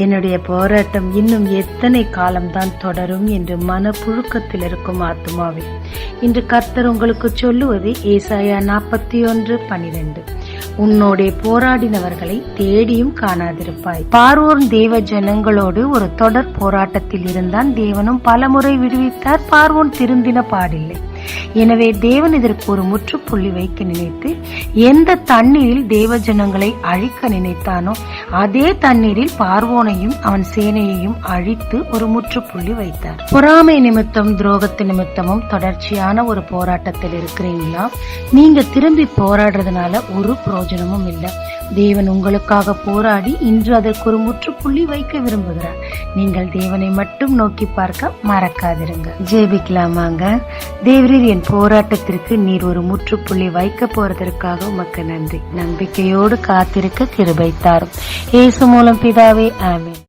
என்னுடைய போராட்டம் இன்னும் எத்தனை காலம்தான் தொடரும் என்று மனப்புழுக்கத்தில் இருக்கும் ஆத்துமாவே, இன்று கர்த்தர் உங்களுக்கு சொல்லுவது ஏசாயா 41:12. உன்னோடே போராடினவர்களை தேடியும் காணாதிருப்பாய். பார்வோன் தேவ ஜனங்களோடு ஒரு தொடர் போராட்டத்தில் இருந்தான். தேவனும் பலமுறை விடுவித்தார். பார்வோன் திருந்தின பாடில்லை. எனவே தேவன் இதற்கு ஒரு முற்றுப்புள்ளி வைக்க நினைத்து எந்த தண்ணீரில் தேவ ஜனங்களை அழிக்க நினைத்தானோ அதே தண்ணீரில் பார்வோனையும் அவன் சேனையையும் அழித்து ஒரு முற்றுப்புள்ளி வைத்தார். பொறாமை நிமித்தம் துரோகத்து நிமித்தமும் தொடர்ச்சியான ஒரு போராட்டத்தில் இருக்கிறீங்களா? நீங்க திரும்பி போராடுறதுனால ஒரு பிரயோஜனமும் இல்லை. தேவன் உங்களுக்காக போராடி இன்று அதற்கு ஒரு முற்றுப்புள்ளி வைக்க விரும்புகிறார். நீங்கள் தேவனை மட்டும் நோக்கி பார்க்க மறக்காதிருங்க. ஜெபிக்கலாமாங்க. தேவரீர், என் போராட்டத்திற்கு நீர் ஒரு முற்றுப்புள்ளி வைக்க போறதற்காக உமக்கு நன்றி. நம்பிக்கையோடு காத்திருக்க கிருபை தாரும். இயேசு மூலம் பிதாவே, ஆமென்.